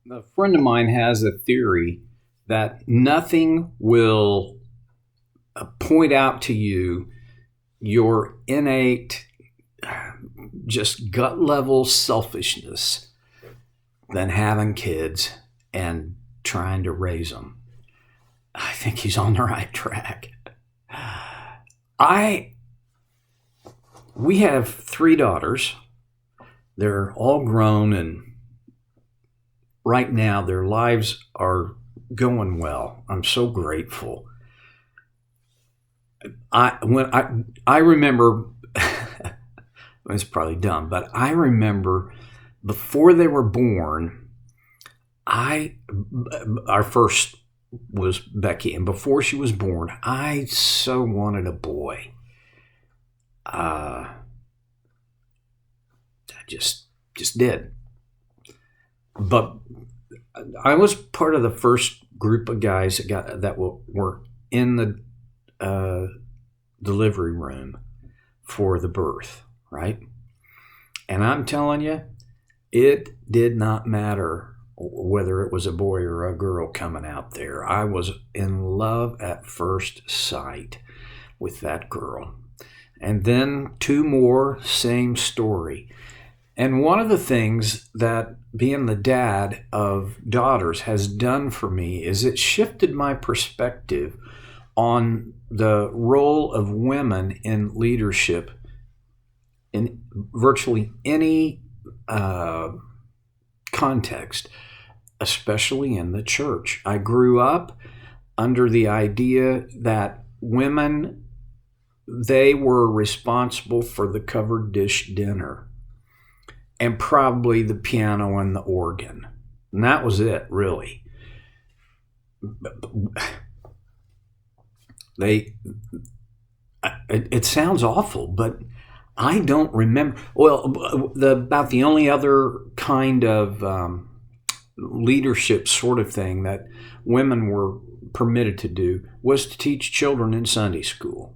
A friend of mine has a theory that nothing will point out to you your innate, just gut level selfishness than having kids and trying to raise them. I think he's on the right track. I we have three daughters. They're all grown, and right now their lives are going well. I'm so grateful. I remember it's probably dumb, but I remember before they were born, I our first was Becky, and before she was born, I so wanted a boy. I just did. But I was part of the first group of guys that were in the uh, delivery room for the birth, right? And I'm telling you, it did not matter whether it was a boy or a girl coming out there. I was in love at first sight with that girl. And then two more, same story. And one of the things that being the dad of daughters has done for me is it shifted my perspective on the role of women in leadership in virtually any context, especially in the church. I grew up under the idea that women, they were responsible for the covered dish dinner and probably the piano and the organ. And that was it, really. They, it sounds awful, but I don't remember. Well, about the only other kind of leadership sort of thing that women were permitted to do was to teach children in Sunday school.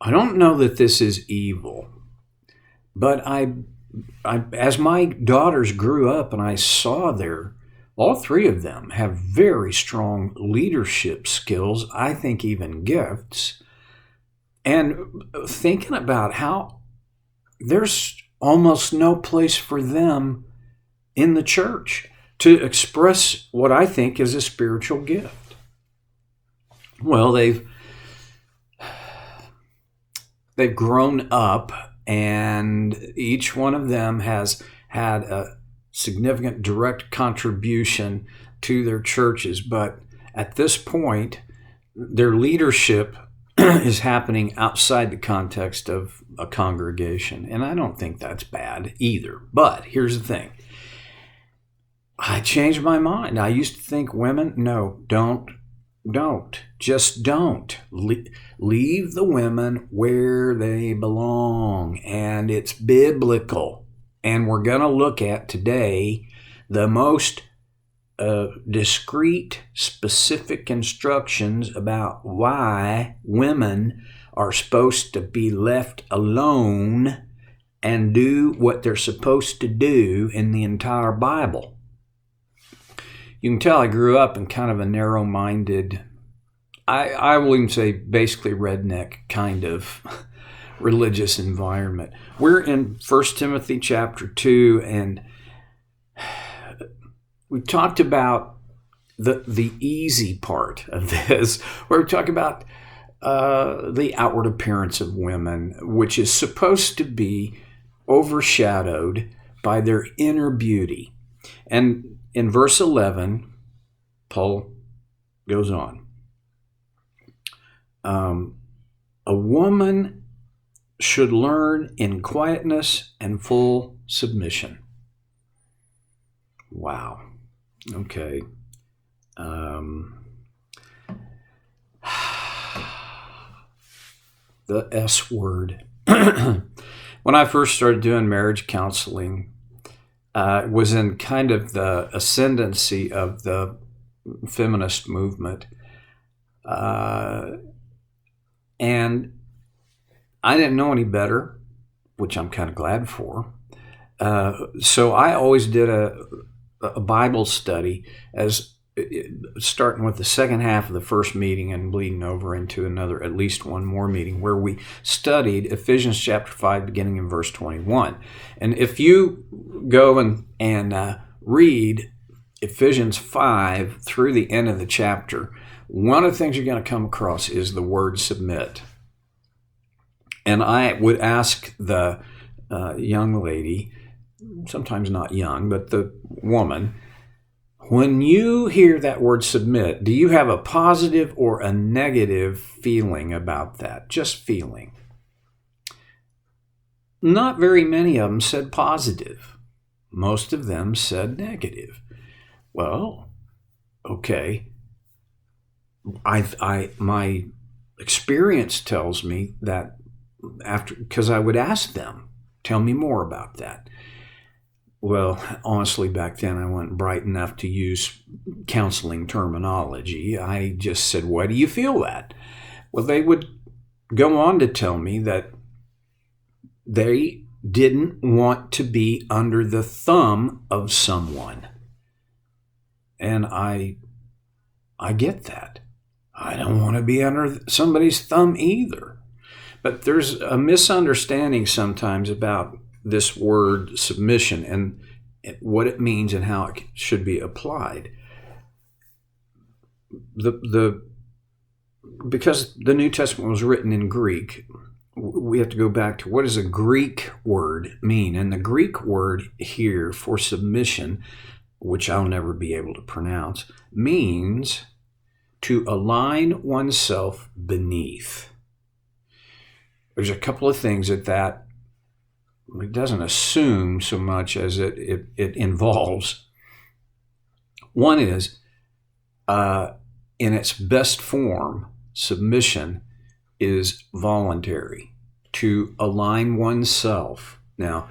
I don't know that this is evil, but as my daughters grew up and I saw all three of them have very strong leadership skills, I think even gifts, and thinking about how there's almost no place for them in the church to express what I think is a spiritual gift. Well, they've grown up, and each one of them has had a significant direct contribution to their churches. But at this point, their leadership is happening outside the context of a congregation. And I don't think that's bad either. But here's the thing. I changed my mind. I used to think women, no, just don't. Leave the women where they belong. And it's biblical. And we're going to look at today the most discrete, specific instructions about why women are supposed to be left alone and do what they're supposed to do in the entire Bible. You can tell I grew up in kind of a narrow-minded, I will even say basically redneck kind of religious environment. We're in 1 Timothy chapter 2, and we talked about the easy part of this, where we talk about the outward appearance of women, which is supposed to be overshadowed by their inner beauty. And in verse 11, Paul goes on. A woman should learn in quietness and full submission. Wow. Okay. The S word. When I first started doing marriage counseling, it was in kind of the ascendancy of the feminist movement. And I didn't know any better, which I'm kind of glad for. So I always did a Bible study as starting with the second half of the first meeting and bleeding over into another, at least one more meeting, where we studied Ephesians chapter 5, beginning in verse 21. And if you go and read Ephesians 5 through the end of the chapter, one of the things you're going to come across is the word submit. And I would ask the young lady, sometimes not young, but the woman, when you hear that word submit, do you have a positive or a negative feeling about that? Just feeling. Not very many of them said positive. Most of them said negative. Well, okay. My experience tells me that because I would ask them, tell me more about that. Well, honestly, back then I wasn't bright enough to use counseling terminology. I just said, why do you feel that? Well, they would go on to tell me that they didn't want to be under the thumb of someone. And I get that. I don't want to be under somebody's thumb either. But there's a misunderstanding sometimes about this word submission and what it means and how it should be applied. Because the New Testament was written in Greek, we have to go back to what does a Greek word mean? And the Greek word here for submission, which I'll never be able to pronounce, means to align oneself beneath. There's a couple of things that it doesn't assume so much as it involves. One is, in its best form, submission is voluntary, to align oneself. Now,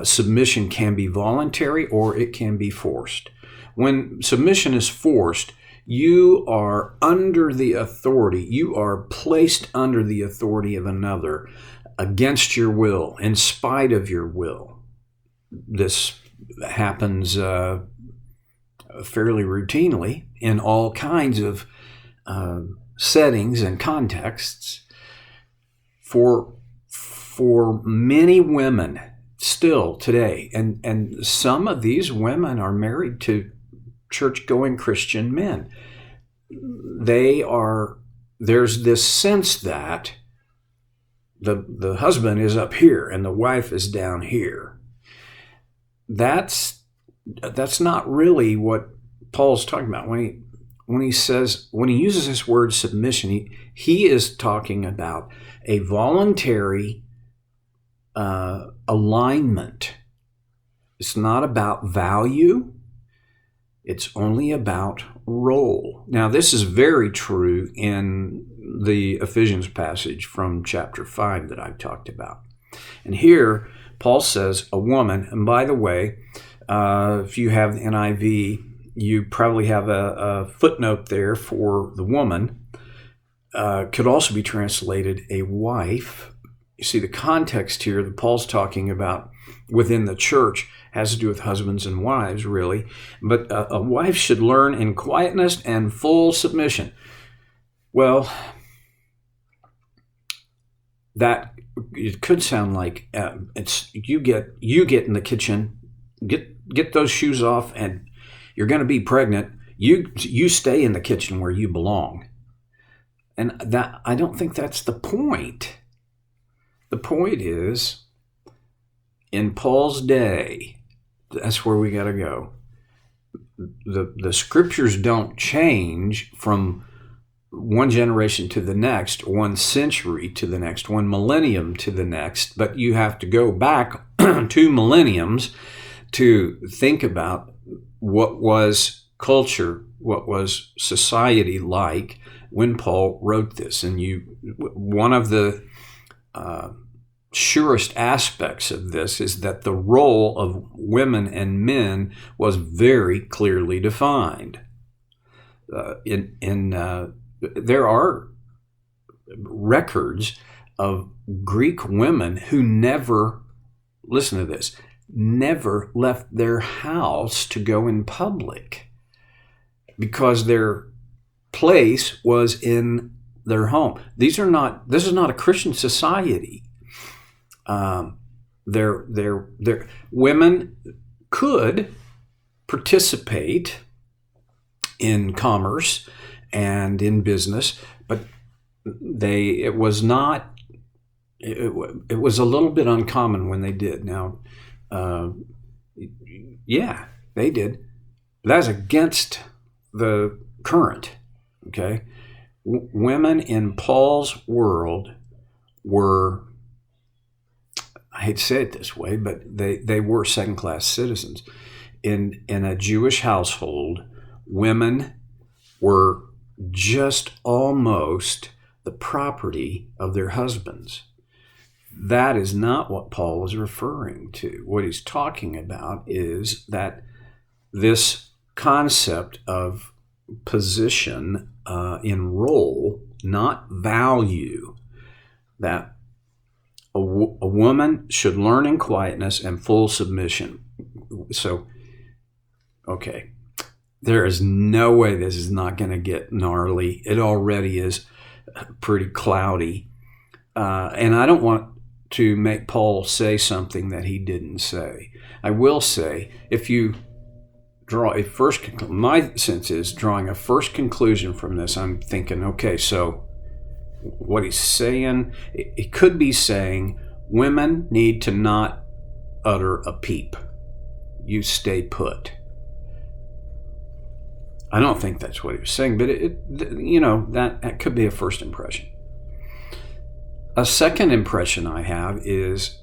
submission can be voluntary or it can be forced. When submission is forced, you are under the authority, you are placed under the authority of another against your will, in spite of your will. This happens fairly routinely in all kinds of settings and contexts. For many women still today, and some of these women are married to church-going Christian men. There's this sense that the husband is up here and the wife is down here. That's not really what Paul's talking about when he uses this word submission. He is talking about a voluntary alignment. It's not about value. It's only about role. Now, this is very true in the Ephesians passage from chapter 5 that I've talked about. And here, Paul says a woman, and by the way, if you have the NIV, you probably have a footnote there for the woman. Could also be translated a wife. You see, the context here that Paul's talking about within the church has to do with husbands and wives, really. But a wife should learn in quietness and full submission. Well, that it could sound like it's you get in the kitchen, get those shoes off, and you're going to be pregnant. You stay in the kitchen where you belong. And that I don't think that's the point. The point is, in Paul's day, that's where we got to go. The scriptures don't change from one generation to the next, 1 century to the next, 1 millennium to the next, but you have to go back 2 millenniums to think about what was culture, what was society like when Paul wrote this. And one of the surest aspects of this is that the role of women and men was very clearly defined. There are records of Greek women who never, listen to this, never left their house to go in public because their place was in their home. This is not a Christian society. Women could participate in commerce and in business, but it was a little bit uncommon when they did. Now, yeah, they did. That's against the current. Okay, women in Paul's world were, I hate to say it this way, but they were second-class citizens. In a Jewish household, women were just almost the property of their husbands. That is not what Paul was referring to. What he's talking about is that this concept of position in role, not value, that a woman should learn in quietness and full submission. So, okay, there is no way this is not going to get gnarly. It already is pretty cloudy. And I don't want to make Paul say something that he didn't say. I will say, if you draw a first, my sense is drawing a first conclusion from this, I'm thinking, okay, so what he's saying, it could be saying women need to not utter a peep. You stay put. I don't think that's what he was saying, but that could be a first impression. A second impression I have is,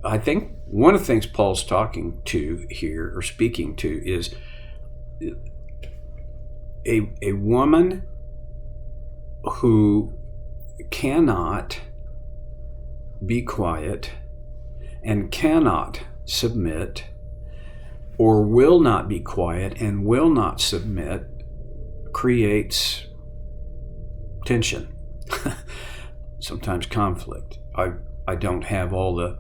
I think one of the things Paul's talking to here, or speaking to, is a woman who cannot be quiet and cannot submit, or will not be quiet and will not submit, creates tension, sometimes conflict. I don't have all the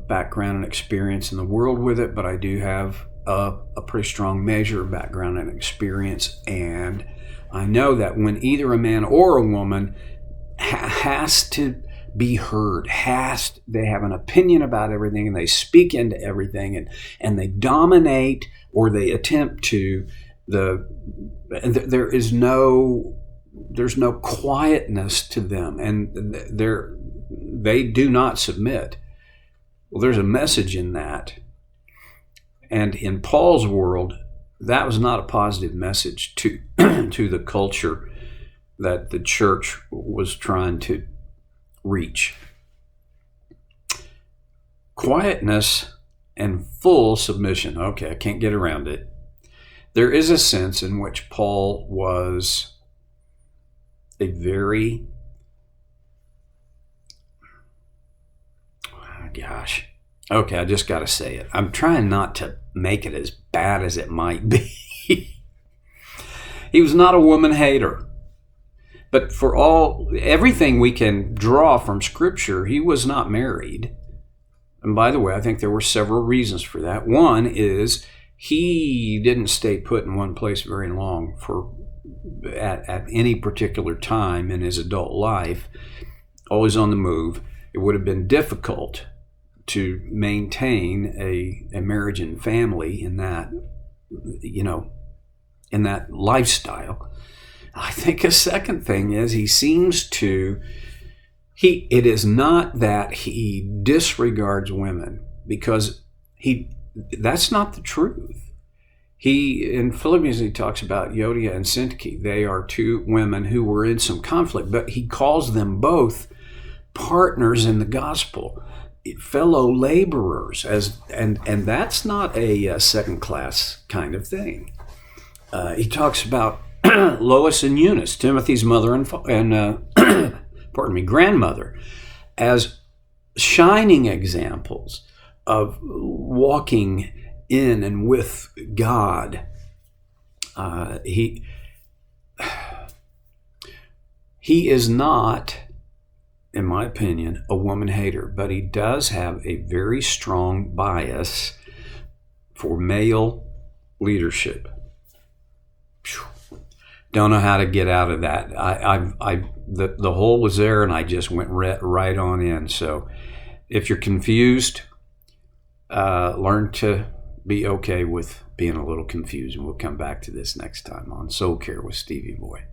background and experience in the world with it, but I do have a pretty strong measure of background and experience, and I know that when either a man or a woman has to be heard, they have an opinion about everything, and they speak into everything, and they dominate, or they attempt to, there's no quietness to them, and they do not submit. Well, there's a message in that. And in Paul's world, that was not a positive message to the culture that the church was trying to reach. Quietness and full submission. Okay, I can't get around it. There is a sense in which Paul was a very, okay, I just got to say it. I'm trying not to make it as bad as it might be. He was not a woman hater. But for everything we can draw from Scripture, he was not married. And by the way, I think there were several reasons for that. One is he didn't stay put in one place very long at any particular time in his adult life, always on the move. It would have been difficult to maintain a marriage and family in that, in that lifestyle. I think a second thing is it is not that he disregards women, because that's not the truth. In Philippians, he talks about Euodia and Syntyche. They are two women who were in some conflict, but he calls them both partners in the gospel, fellow laborers, and that's not a second-class kind of thing. He talks about Lois and Eunice, Timothy's mother and grandmother, as shining examples of walking in and with God. He is not, in my opinion, a woman hater, but he does have a very strong bias for male leadership. Don't know how to get out of that. The hole was there, and I just went right on in. So, if you're confused, learn to be okay with being a little confused, and we'll come back to this next time on Soul Care with Stevie Boy.